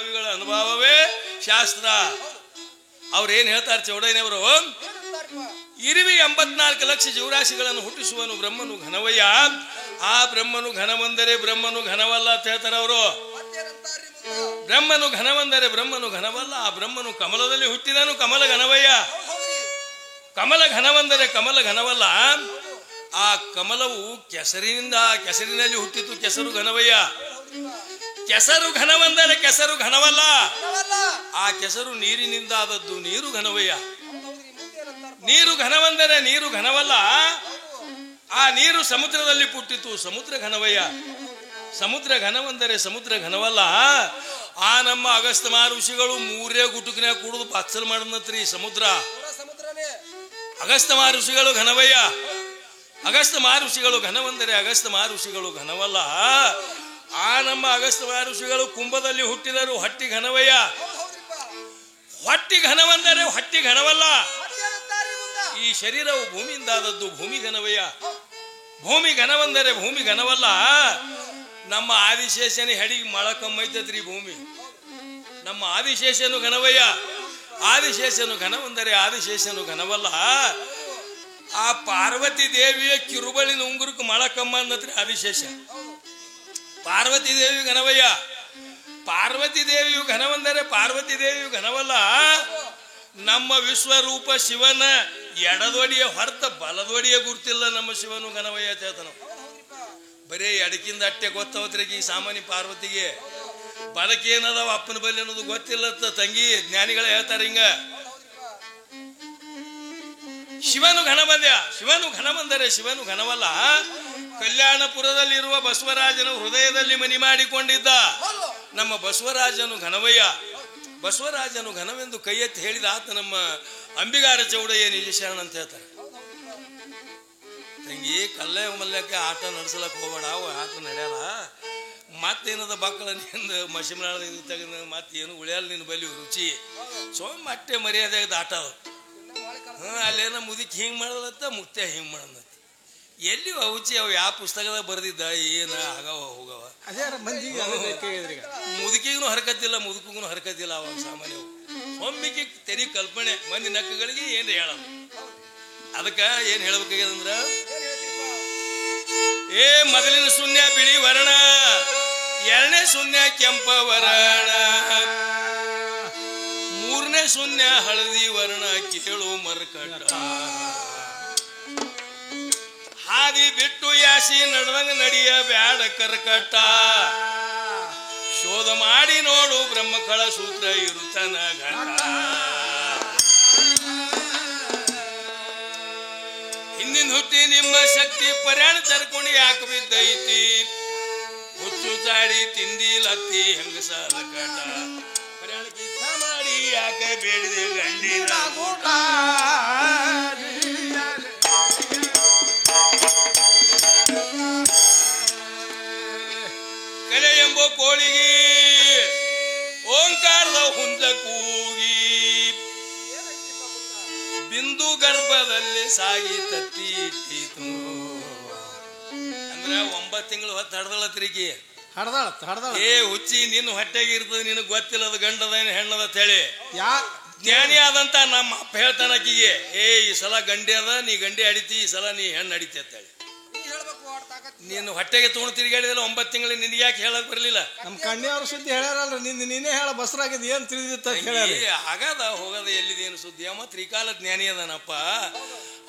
ಅನುಭಾವಿಗಳ ಅನುಭವವೇ ಶಾಸ್ತ್ರ. ಅವ್ರೇನ್ ಹೇಳ್ತಾರೆ ಚೌಡಯ್ಯನವರು? ಇರುವಿ 84 ಲಕ್ಷ ಜೀವರಾಶಿಗಳನ್ನು ಹುಟ್ಟಿಸುವನು ಬ್ರಹ್ಮನು ಘನವಯ್ಯ. ಆ ಬ್ರಹ್ಮನು ಘನವಂದರೆ ಬ್ರಹ್ಮನು ಘನವಲ್ಲ ಅಂತ ಹೇಳ್ತಾರೆ ಅವರು. ಬ್ರಹ್ಮನು ಘನವಂದರೆ ಬ್ರಹ್ಮನು ಘನವಲ್ಲ. ಆ ಬ್ರಹ್ಮನು ಕಮಲದಲ್ಲಿ ಹುಟ್ಟಿದನು, ಕಮಲ ಘನವಯ್ಯ. ಕಮಲ ಘನವಂದರೆ ಕಮಲ ಘನವಲ್ಲ. ಆ ಕಮಲವು ಕೆಸರಿನಲ್ಲಿ ಹುಟ್ಟಿತು, ಕೆಸರು ಘನವಯ್ಯ. ಕೆಸರು ಘನವಂದರೆ ಕೆಸರು ಘನವಲ್ಲ. ಆ ಕೆಸರು ನೀರಿನಿಂದ ಆದದ್ದು, ನೀರು ಘನವಯ್ಯ. ನೀರು ಘನವಂದರೆ ನೀರು ಘನವಲ್ಲ. ಆ ನೀರು ಸಮುದ್ರದಲ್ಲಿ ಹುಟ್ಟಿತು, ಸಮುದ್ರ ಘನವಯ್ಯ. ಸಮುದ್ರ ಘನವಂದರೆ ಸಮುದ್ರ ಘನವಲ್ಲ. ಆ ನಮ್ಮ ಅಗಸ್ತ್ಯ ಮಹರ್ಷಿಗಳು 3 ಗುಟುಕಿನಾಗ ಕುಡಿದು ಪಾತ್ಸಲ್ ಮಾಡನತ್ರಿ ಸಮುದ್ರ. ಅಗಸ್ತ್ಯ ಮಹರ್ಷಿಗಳು ಘನವಯ್ಯ. ಅಗಸ್ತ್ಯ ಮಹರ್ಷಿಗಳು ಘನವಂದರೆ ಅಗಸ್ತ್ಯ ಮಹರ್ಷಿಗಳು ಘನವಲ್ಲ. ಆ ನಮ್ಮ ಅಗಸ್ತ್ಯ ಮಹರ್ಷಿಗಳು ಕುಂಭದಲ್ಲಿ ಹುಟ್ಟಿದರು, ಹೊಟ್ಟಿ ಘನವಯ್ಯ. ಹೊಟ್ಟಿ ಘನವಂದರೆ ಹೊಟ್ಟಿ ಘನವಲ್ಲ. ಈ ಶರೀರವು ಭೂಮಿಯಿಂದ ಆದದ್ದು, ಭೂಮಿ ಘನವಯ್ಯ. ಭೂಮಿ ಘನವಂದರೆ ಭೂಮಿ ಘನವಲ್ಲ. ನಮ್ಮ ಆದಿಶೇಷನ ಹೆಡಿಗೆ ಮಳಕಮ್ಮೈತದ್ರಿ ಭೂಮಿ. ನಮ್ಮ ಆದಿಶೇಷನು ಘನವಯ್ಯ. ಆದಿಶೇಷನು ಘನವಂದರೆ ಆದಿಶೇಷನು ಘನವಲ್ಲ. ಆ ಪಾರ್ವತಿ ದೇವಿಯ ಕಿರುಬಳಿನ ಉಂಗುರಕ್ಕೆ ಮಳಕಮ್ಮ ಅನ್ನತ್ರಿ ಆದಿಶೇಷ. ಪಾರ್ವತಿ ದೇವಿ ಘನವಯ್ಯ. ಪಾರ್ವತಿ ದೇವಿಯು ಘನವಂದರೆ ಪಾರ್ವತಿ ದೇವಿಯು ಘನವಲ್ಲ. ನಮ್ಮ ವಿಶ್ವರೂಪ ಶಿವನ ಎಡದೊಡಿಯ ಹೊರತ ಬಲದೊಡಿಯ ಗುರ್ತಿಲ್ಲ. ನಮ್ಮ ಶಿವನು ಘನವಯ್ಯ ಚೇತನ. ಬರೀ ಎಡಕಿಂದ ಅಟ್ಟೆ ಗೊತ್ತವತ್ರಿಗೆ ಈ ಸಾಮಾನ್ಯ ಪಾರ್ವತಿಗೆ. ಬಲಕೇನದಾವ ಅಪ್ಪನ ಬಲ್ಲಿ ಅನ್ನೋದು ಗೊತ್ತಿಲ್ಲ ತಂಗಿ. ಜ್ಞಾನಿಗಳ ಹೇಳ್ತಾರೆ ಹಿಂಗ. ಶಿವನು ಘನವಂದ್ಯ. ಶಿವನು ಘನವಂದರೆ ಶಿವನು ಘನವಲ್ಲ. ಕಲ್ಯಾಣಪುರದಲ್ಲಿರುವ ಬಸವರಾಜನ ಹೃದಯದಲ್ಲಿ ಮನಿ ಮಾಡಿಕೊಂಡಿದ್ದ ನಮ್ಮ ಬಸವರಾಜನು ಘನವಯ್ಯ. ಬಸವರಾಜನು ಘನವೆಂದು ಕೈ ಎತ್ತಿ ಹೇಳಿದ ಆತ ನಮ್ಮ ಅಂಬಿಗಾರ ಚೌಡಯ್ಯ ನಿಜ ಶರಣ ಅಂತ ಹೇಳ್ತಾರೆ. ತಂಗಿ ಕಲ್ಲೆ ಮಲ್ಲಕ್ಕೆ ಆಟ ನಡೆಸಲಕ್ಕೆ ಹೋಗಬೇಡ, ಅವ ಆಟ ನಡೆಯಲ್ಲ. ಮತ್ತೇನದ ಮಕ್ಕಳ ನಿಂದ ಮಸಿಮನಾಳ ತೆಗೆದ ಮತ್ತೇನು ಉಳಿಯಲ್ಲ ನಿನ್ನ ಬಲಿ ರುಚಿ. ಮಟ್ಟೆ ಮರ್ಯಾದೆಗದ ಆಟ ಅದು. ಅಲ್ಲೇನ ಮುದುಕಿ ಹಿಂಗೆ ಮಾಡಲತ್ತ, ಮುಕ್ತ ಹಿಂಗೆ ಮಾಡತ್ತ. ಎಲ್ಲಿ ಔಚಿ ಅವು ಯಾವ ಪುಸ್ತಕದಾಗ ಬರೆದಿದ್ದ ಏನ ಆಗವ ಹೋಗವ. ಮುದುಕಿಗೂ ಹರಕತ್ತಿಲ್ಲ, ಮುದುಕಿಗೂ ಹರಕತ್ತಿಲ್ಲ. ಅವಾಗ ಸಾಮಾನ್ಯ ಒಮ್ಮಿಗೆ ತೆರಿ ಕಲ್ಪನೆ ಮಂದಿ ನಕ್ಕಗಳಿಗೆ ಏನ್ ಹೇಳಲ್ಲ. ಅದಕ್ಕ ಏನ್ ಹೇಳ್ಬೇಕಾಗ್ಯದಂದ್ರ, ಮೊದಲಿನ ಶೂನ್ಯ ಬಿಳಿ ವರ್ಣ, ಎರಡನೇ ಶೂನ್ಯ ಕೆಂಪ ವರ್ಣ, ಮೂರನೇ ಶೂನ್ಯ ಹಳದಿ ವರ್ಣ, ಕೇಳು ಮರ್ಕಟ. ಹಾದಿ ಬಿಟ್ಟು ಯಾಸಿ ನಡೆದಂಗ ನಡಿಯ ಬ್ಯಾಡ ಕರ್ಕಟ. ಶೋಧ ಮಾಡಿ ನೋಡು ಬ್ರಹ್ಮಕಳ ಸೂತ್ರ ಇರುತ್ತನ ಘಟ. ಹಿಂದಿನ ಹುಟ್ಟಿ ನಿಮ್ಮ ಶಕ್ತಿ ಪರ್ಯಾಣ ತರ್ಕೊಂಡು ಯಾಕೆ ಬಿದ್ದೈತಿ. ಹುಚ್ಚು ಚಾಡಿ ತಿಂದಿಲತ್ತಿ ಹೆಂಗಸಾಲ ಕಟ. ಪರ್ಯಾಣ ಕಿತ್ತ ಮಾಡಿ ಯಾಕೆ ಬೇಡಿದೆ ಗಂಡಿನ ಊಟ. ಕಲೆ ಎಂಬ ಕೋಳಿಗೆ ಓಂಕಾರದ ಹುಂದ ಕೂಗಿ ಬಿಂದು ಗರ್ಭದಲ್ಲಿ ಸಾಗಿ ತತ್ತಿ ಇಟ್ಟಿತು. ಅಂದ್ರ 9 ತಿಂಗಳು ಹೊತ್ತು ಹಡ್ದಳತ್ರಿಕಿ. ಹುಚ್ಚಿ ನಿನ್ನ ಹೊಟ್ಟೆಗೆ ಇರ್ತದ, ನಿನಗ್ ಗೊತ್ತಿಲ್ಲದ ಗಂಡದ ಹೆಣ್ಣದ ಹೇಳಿ. ಜ್ಞಾನಿ ಆದಂತ ನಮ್ಮ ಅಪ್ಪ ಹೇಳ್ತಾನ ಆಕಿಗೆ, ಈ ಸಲ ಗಂಡಿ ಅದ, ನೀ ಗಂಡಿ ಅಡಿತಿ, ಈ ಸಲ ನೀ ಹೆಣ್ಣು ಅಡಿತಿ ಅಂತ ಹೇಳಿ. ನೀನು ಹೊಟ್ಟೆಗೆ ತಗೊಂಡು ತಿರುಗಾಡಿದಲ್ಲ 9 ತಿಂಗಳು, ನಿನ್ಗೆ ಯಾಕೆ ಹೇಳಕ್ ಬರ್ಲಿಲ್ಲ? ನಮ್ ಕಣ್ಣಿಯವ್ರ ಸುದ್ದಿ ಹೇಳ್ಯಾರಲ್ರಿ, ನೀನೇ ಹೇಳ ಬಸರಾಗಿದ್ ಏನ್ ತಿಳಿದಿತ್ತ ಆಗದ ಹೋಗದ ಎಲ್ಲಿದೇನು ಸುದ್ದಿ. ಅಮ್ಮ ತ್ರಿಕಾಲ ಜ್ಞಾನಿ ಅದನಪ್ಪ.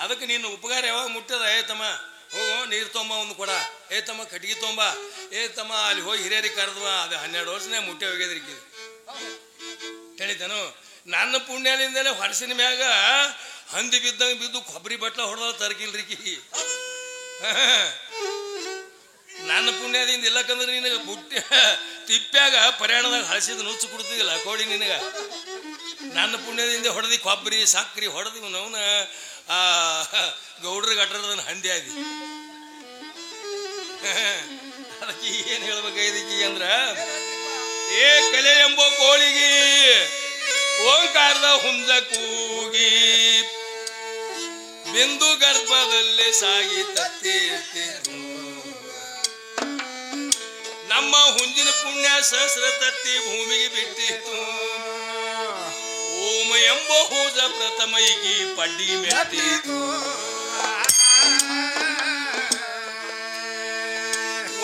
ಅದಕ್ಕೆ ನೀನು ಉಪಕಾರ ಯಾವಾಗ ಮುಟ್ಟದ, ತಮ್ಮ ಹೋಗೋ ನೀರು ತೊಂಬ ಒಂದು ಕೊಡ, ತಮ್ಮ ಕಟ್ಗಿ ತೊಂಬ, ತಮ್ಮ ಅಲ್ಲಿ ಹೋಗಿ ಹಿರಿಯರಿಗೆ ಕರೆದ್ವ. ಅದು 12 ವರ್ಷನೇ ಮುಟ್ಟೆ ಹೋಗ್ಯದ್ರಿಕಿ ತಿಳಿತಾನು. ನನ್ನ ಪುಣ್ಯಲಿಂದಲೇ ಹೊರಸಿನ ಮ್ಯಾಗ ಹಂದಿ ಬಿದ್ದಂಗೆ ಬಿದ್ದು ಕೊಬ್ಬರಿ ಬಟ್ಲ ಹೊಡೆದ ತರಕಿಲ್ರಿಕಿ. ನನ್ನ ಪುಣ್ಯದಿಂದ ಇಲ್ಲಕಂದ್ರೆ ನಿನಗೆ ಬುಟ್ಟಿ ತಿಪ್ಪ್ಯಾಗ ಪರ್ಯಾಣದಾಗ ಹಳಸಿದ ನುಚ್ಚು ಕೊಡ್ತಿದ್ದಿಲ್ಲ ಕೋಡಿ ನಿನಗ. ನನ್ನ ಪುಣ್ಯದಿಂದ ಹೊಡೆದಿ ಕೊಬ್ಬರಿ ಸಕ್ರಿ ಹೊಡೆದಿ ಅವನ ಗೌಡ್ರಿಗೆ ಅಡ್ರದ ಹಂದಿ ಆದಿ. ಅದಕ್ಕೆ ಏನ್ ಹೇಳ್ಬೇಕಾಗಿದ್ದಕ್ಕಿ ಅಂದ್ರ, ಕಲೆ ಎಂಬ ಕೋಳಿಗೆ ಓಂಕಾರದ ಹುಂದ ಕೂಗಿ ಬಿಂದು ಗರ್ಭದಲ್ಲಿ ಸಾಗಿ ತತ್ತಿ ಇಟ್ಟಿತು. ನಮ್ಮ ಹುಂಜಿನ ಪುಣ್ಯ ಸಹಸ್ರ ತತ್ತಿ ಭೂಮಿಗೆ ಬಿಟ್ಟಿ ಮೆತ್ತಿತು ಓಂ ಎಂಬೋ ಹೂಜ ಪ್ರಥಮೈಗಿ ಪಡ್ಡಿ ಮೆತ್ತಿತು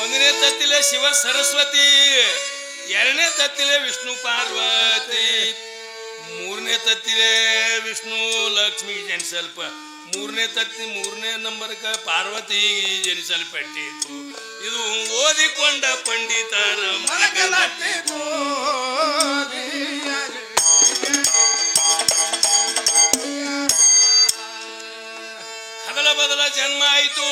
ಒಂದನೇ ತತ್ತಿಲೆ ಶಿವ ಸರಸ್ವತಿ ಎರಡನೇ ತತ್ತಿಲೆ ವಿಷ್ಣು ಪಾರ್ವತಿ ಮೂರನೇ ತತ್ತಿಲೆ ವಿಷ್ಣು ಲಕ್ಷ್ಮಿ ಜನಿಸಲ್ಪ ಮೂರನೇ ನಂಬರ್ಕ ಪಾರ್ವತಿ ಜನಿಸಲ್ಪಟ್ಟಿತು ಇದು ಓದಿಕೊಂಡ ಪಂಡಿತರ ಮನಗಲಟ್ಟಿತು ಕದಲ ಬದಲ ಜನ್ಮ ಆಯಿತು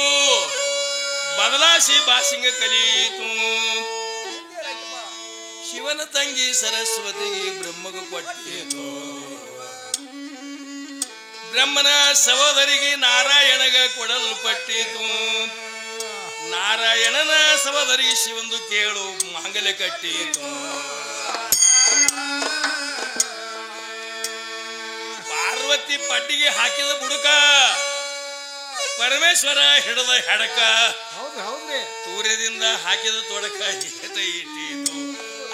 ಬದಲಾಸಿ ಬಾಸಿಂಗ ಕಲಿಯಿತು ಶಿವನ ತಂಗಿ ಸರಸ್ವತಿಗೆ ಬ್ರಹ್ಮಗ ಕೊಟ್ಟಿತು ಬ್ರಹ್ಮನ ಸಹೋದರಿಗೆ ನಾರಾಯಣಗ ಕೊಡಲ್ಪಟ್ಟಿತು ನಾರಾಯಣನ ಸಹೋದರಿಗೆ ಶಿವಂದು ಕೇಳು ಮಾಂಗಲ್ಯ ಕಟ್ಟಿತು ಪಾರ್ವತಿ ಪಟ್ಟಿಗೆ ಹಾಕಿದ ಬುಡುಕ ಪರಮೇಶ್ವರ ಹಿಡದ ಹೆಡಕ ತೂರ್ಯದಿಂದ ಹಾಕಿದ ತೊಡಕ ಇಟ್ಟಿತು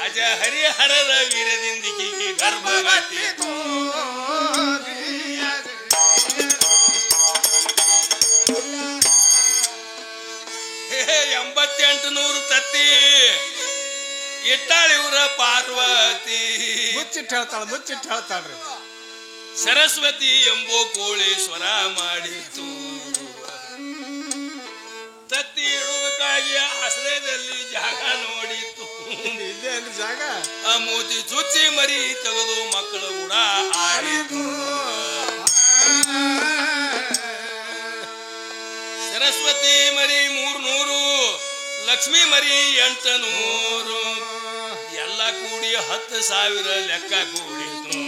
ಅಜ ಹರಿಹರರ ವೀರದಿಂದ ಗರ್ಭಗಟ್ಟಿತು 8800 ತತ್ತಿ ಇಟ್ಟಾಳಿವ್ರ ಪಾರ್ವತಿ ಮುಚ್ಚಿಟ್ಟು ಹೇಳ್ತಾಳ್ರಿ ಸರಸ್ವತಿ ಎಂಬೋ ಕೋಳೇಶ್ವರ ಮಾಡಿತು ತತ್ತಿ ಇಡುವುದಕ್ಕಾಗಿ ಆಶ್ರಯದಲ್ಲಿ ಜಾಗ ನೋಡಿತು ಇದೇನು ಜಾಗ ಆ ಮೂತಿ ಚುಚ್ಚಿ ಮರಿ ತೆಗೆದು ಮಕ್ಕಳು ಕೂಡ ಆಡಿತು ಸರಸ್ವತಿ ಮರಿ 300 ಲಕ್ಷ್ಮಿ ಮರಿ 800 ಎಲ್ಲ ಕೂಡಿ 10,000 ಲೆಕ್ಕ ಕೂಡಿತು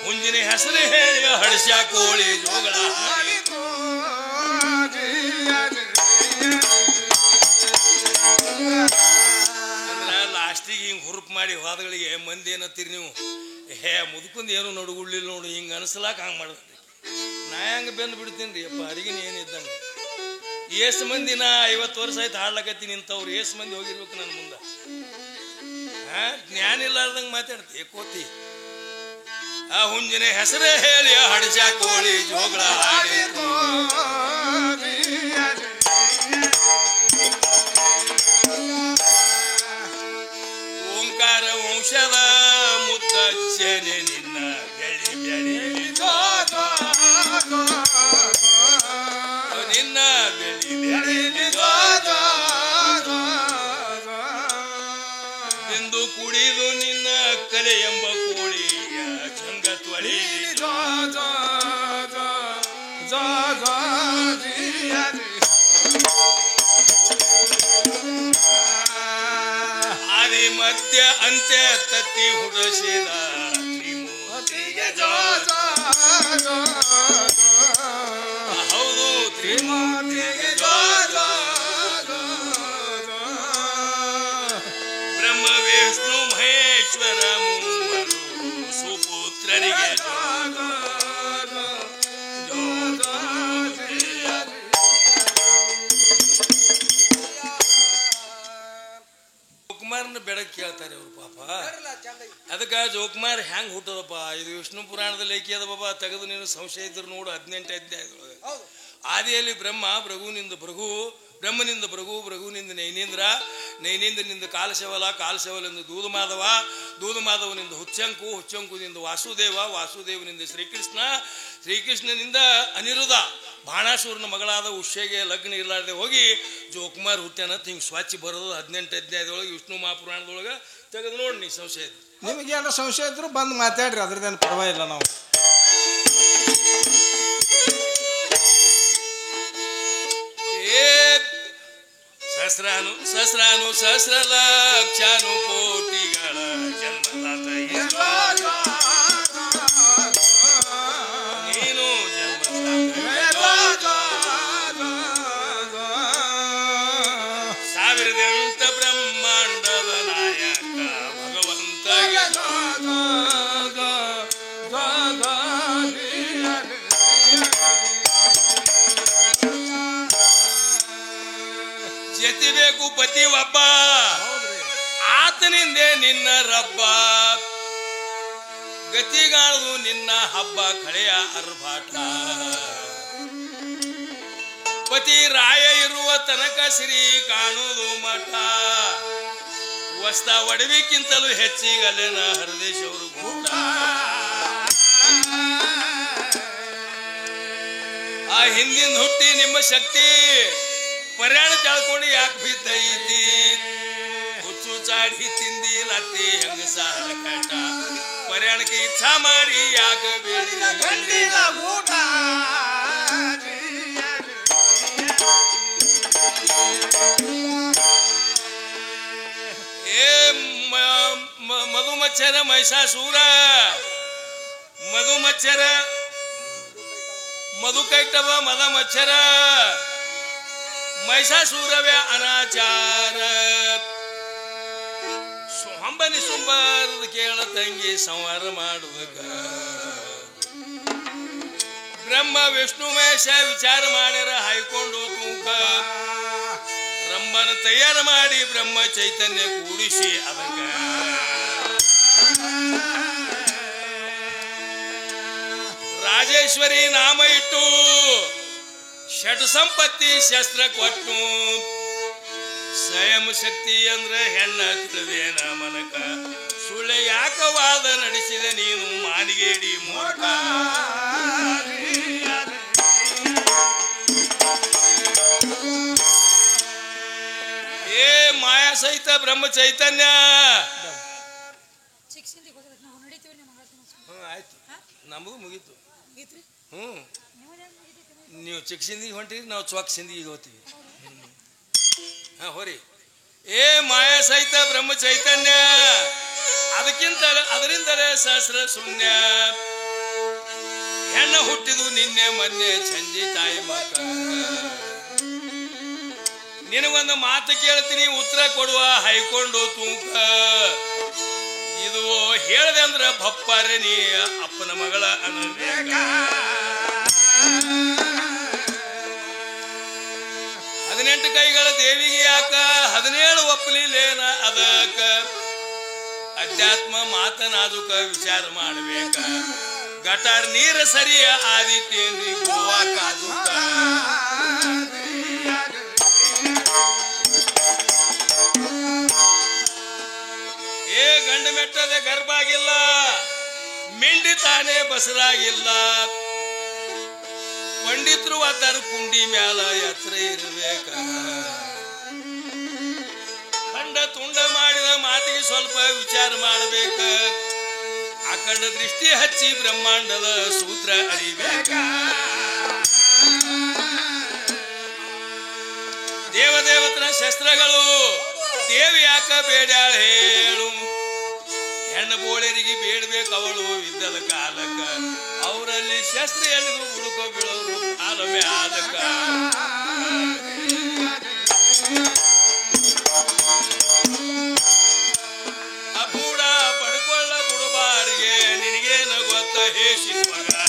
ಮುಂಜಿನ ಹೆಸರು ಹೇಳಿ ಹಡಸ್ಯ ಕೋಳಿ ಜೋಗಳ ಲಾಸ್ಟಿಗೆ ಹಿಂಗ್ ಹುರುಪ್ ಮಾಡಿ ಹೋದಗಳಿಗೆ ಮಂದಿ ಏನತ್ತೀರಿ ನೀವು ಮುದುಕಂದು ಏನು ನಡುಗುಳ್ಳಿಲ್ಲ ನೋಡು ಹಿಂಗ ಅನ್ಸಲಾಕ ಹಂಗ ಮಾಡಿದ್ರಿ ನಾ ಹೆಂಗ ಬೆಂದು ಬಿಡ್ತೀನಿ ಅಪ್ಪ ಅರಿಗಿನ ಏನಿದ್ದಂಗ ಏಸ್ ಮಂದಿ ನಾ 50 ವರ್ಷ ಆಯ್ತು ಹಾಡ್ಲಕತ್ತೀನಿ ಇಂಥವ್ರು ಏಸ್ ಮಂದಿ ಹೋಗಿರ್ಬೇಕು ನನ್ನ ಮುಂದ ಜ್ಞಾನ ಇಲ್ಲಾರ್ದಂಗ ಮಾತಾಡ್ತಿ ಕೋತಿ ಆ ಹುಂಜಿನ ಹೆಸರೇ ಹೇಳಿ ಹಡಸ ಕೋಳಿ ಜೋಗಳ ಆಡಿತು ಓಂಕಾರ ವಂಶದ ಮುತ್ತಜ್ಜನೆ ನಿನ್ನ ಬೆಳಿ ಬೆಳಿ ನಿನ್ನ ಬೆಳಿ ಬೆಳಿ ಎಂದು ಕುಡಿದು ನಿನ್ನ ಕಲೆ ಎಂಬ ಕೋಳಿಯ ಚಂಗತ್ವಳಿ ಆದಿ ಮಧ್ಯ ಅಂತ್ಯ ತತ್ತಿ ಹುಡಸಿದ ಹೌದು ತ್ರಿಮೂರ್ತಿಗೆ ಬ್ರಹ್ಮ ವಿಷ್ಣು ಮಹೇಶ್ವರ ಮೂವರು ಸುಪುತ್ರರಿಗೆ ಜೋಕುಮಾರನ ಬೆಳಕು ಕೇಳ್ತಾರೆ ಅವ್ರು ಪಾಪ ಅದಕ್ಕೆ ಜೋಕುಮಾರ್ ಹೆಂಗ್ ಹುಟ್ಟದಪ್ಪ ಇದು ವಿಷ್ಣು ಪುರಾಣದಲ್ಲಿ ಐಕಿ ಅದ ಬಾಬಾ ತೆಗೆದು ನೀನು ಸಂಶಯ ಇದ್ರು ನೋಡು 18 ಅಧ್ಯಾಯದೊಳಗೆ ಆದಿಯಲ್ಲಿ ಬ್ರಹ್ಮನಿಂದ ಭೃಗುವಿನಿಂದ ನೈನೇಂದ್ರನಿಂದ ಕಾಲಶವಲಿಂದ ದೂದಮಾಧವನಿಂದ ಹುಚ್ಚಂಕುನಿಂದ ವಾಸುದೇವನಿಂದ ಶ್ರೀಕೃಷ್ಣನಿಂದ ಅನಿರುದ್ಧ ಬಾಣಾಸುರನ ಮಗಳಾದ ಉಷ್ಯಗೆ ಲಗ್ನ ಇರಲಾರ್ದೆ ಹೋಗಿ ಜೋಕುಮಾರ್ ಹುಟ್ಟ್ಯಾನಂತ ಹಿಂಗೆ ಸ್ವಚ್ಛ ಬರೋದು 18 ಅಧ್ಯಾಯದೊಳಗೆ ವಿಷ್ಣು ಮಹಾಪುರಾಣದೊಳಗೆ ತೆಗೆದು ನೋಡಿ ನೀ ಸಂಶಯ ನಿಮಗೆ ಏನೋ ಸಂಶಯ ಇದ್ರು ಬಂದು ಮಾತಾಡ್ರಿ ಅದ್ರದ್ದೇನು ಪರವಾಗಿಲ್ಲ ನಾವು ಸಹಸ್ರ ಲಕ್ಷಾನು ಕೋಟಿಗಳ ಜನ್ಮದಾತ ನೀನು ಸಾವಿರದ 8 ಬ್ರಹ್ಮಾಂಡದ ನಾಯಕ ಭಗವಂತ ಜತಿಬೇಕು ಪತಿ ಒಬ್ಬ ಆತನಿಂದೆ ನಿನ್ನ ರಬ್ಬ ಗತಿಗಾಣದು ನಿನ್ನ ಹಬ್ಬ ಕಳೆಯ ಅರ್ಭಾಟ ಪತಿ ರಾಯ ಇರುವ ತನಕ ಶ್ರೀ ಕಾಣುವುದು ಮಠ ವಸ್ತ ಒಡವಿಕ್ಕಿಂತಲೂ ಹೆಚ್ಚಿಗಲ್ಲೇನ ಹರದೇಶವರು ಗೂಟ ಆ ಹಿಂದಿನ ಹುಟ್ಟಿ ನಿಮ್ಮ ಶಕ್ತಿ ಪರ್ಯಾಣ ಕಳ್ಕೊಂಡು ಯಾಕೆ ಬಿದ್ದೈತಿ ಹುಚ್ಚು ಚಾಡಿ ತಿಂದಿ ಲತ್ತಿ ಹೆಂಗಸಾರ ಕಟ ಪರ್ಯಾಣಕ್ಕೆ ಇಚ್ಛಾ ಮಾಡಿ ಯಾಕೆ ಬೇಡಿದ ಗಂಡಿನ ಊಟ ಏ ಮಧುಮಚ್ಚರ ಮಹಿಷಾಸೂರ ಮಧುಮಚ್ಚರ ಮಧುಕೈಟವ ಮದ ಮಚ್ಚರ ಮಹಿಷಾಸೂರವ್ಯ ಅನಾಚಾರ ಹಂಬನಿ ಸುಂಬಾರದ ಕೇಳ ತಂಗಿ ಸಂಹಾರ ಮಾಡುವಾಗ ಬ್ರಹ್ಮ ವಿಷ್ಣು ಮಹೇಶ ವಿಚಾರ ಮಾಡ್ಯಾರ ಹಾಯ್ಕೊಂಡು ತೂಕ ರಂಬನ ತಯಾರು ಮಾಡಿ ಬ್ರಹ್ಮ ಚೈತನ್ಯ ಕೂಡಿಸಿ ಅದಕ್ಕ ರಾಜೇಶ್ವರಿ ನಾಮ ಇಟ್ಟು ಷಟ್ ಸಂಪತ್ತಿ ಶಸ್ತ್ರ ಕೊಟ್ಟು ಸ್ವಯಂ ಶಕ್ತಿ ಅಂದ್ರೆ ಹೆಣ್ಣ ತಿಳಿದೇನ ಮನಕ ಸುಳ್ಳೆ ಯಾಕವಾದ ನಡೆಸಿದ ನೀನು ಮಾನಿಗೇಡಿ ಮೂರ್ಖ ಏ ಮಾಯಾ ಸಹಿತ ಬ್ರಹ್ಮ ಚೈತನ್ಯ ಆಯ್ತು ನಮಗೂ ಮುಗೀತು ನೀವು ಚಿಕ್ಸಿಂದಿಗೆ ಹೊಂಟಿರಿ ನಾವು ಚೊಕ್ ಸಿಂದಿಗೆ ಹೋಗ್ತೀವಿ ಹಾ ಹೋರಿ ಏ ಮಾಯಾ ಸಹಿತ ಬ್ರಹ್ಮ ಚೈತನ್ಯ ಅದಕ್ಕಿಂತ ಅದರಿಂದಲೇ ಸಹಸ್ರ ಶೂನ್ಯ ಹೆಣ್ಣ ಹುಟ್ಟಿದು ನಿನ್ನೆ ಮೊನ್ನೆ ಚಂದಿ ತಾಯಿ ಮಕ್ಕ ನಿನಗೊಂದು ಮಾತು ಕೇಳ್ತೀನಿ ಉತ್ತರ ಕೊಡುವ ಹೈಕೊಂಡು ತೂಕ ಇದು ಹೇಳ್ದೆ ಅಂದ್ರ ಭಪ್ಪಾರೆ ನೀ ಅಪ್ಪನ ಮಗಳ ಅನಬೇಕ 18 ಕೈಗಳ ದೇವಿಗೆ ಯಾಕ 17 ಒಪ್ಪಲಿಲ್ಲೇನ ಅದಕ್ಕ ಅಧ್ಯಾತ್ಮ ಮಾತನಾದುಕ ವಿಚಾರ ಮಾಡಬೇಕ ಗಟಾರ್ ನೀರ ಸರಿಯ ಆದಿತ್ಯೇನ್ರಿ ಗೋವಾ ಕಾದುಕ ಏ ಗಂಡ ಮೆಟ್ಟದ ಗರ್ಭಾಗಿಲ್ಲ ಮಿಂಡಿ ತಾನೇ ಬಸರಾಗಿಲ್ಲ ಪಂಡಿತರು ಅದರ ಕುಂಡಿ ಮ್ಯಾಲ ಎತ್ತರ ಇರಬೇಕ ಖಂಡ ತುಂಡ ಮಾಡಿದ ಮಾತಿಗೆ ಸ್ವಲ್ಪ ವಿಚಾರ ಮಾಡಬೇಕ ಅಖಂಡ ದೃಷ್ಟಿ ಹಚ್ಚಿ ಬ್ರಹ್ಮಾಂಡದ ಸೂತ್ರ ಅರಿಬೇಕ ದೇವದೇವತನ ಶಸ್ತ್ರಗಳು ದೇವಿ ಯಾಕ ಬೇಡ್ಯಾಳ ಹೇಳು ಹೆಣ್ಣು ಬೋಳರಿಗೆ ಬೇಡಬೇಕು ಅವಳು ಇದ್ದದ ಕಾಲಕ್ಕ ಅವರಲ್ಲಿ ಶಸ್ತ್ರ ಎಳೆದು ಹುಡುಕೋ ಬೀಳೋರು ಕಾಲ ಮ್ಯಾಲಕ್ಕ ಅಬೂಡ ಪಡ್ಕೊಳ್ಳ ಬುಡಬಾರಿಗೆ ನಿನಗೇನ ಗೊತ್ತ ಹೇ ಶಿವಗ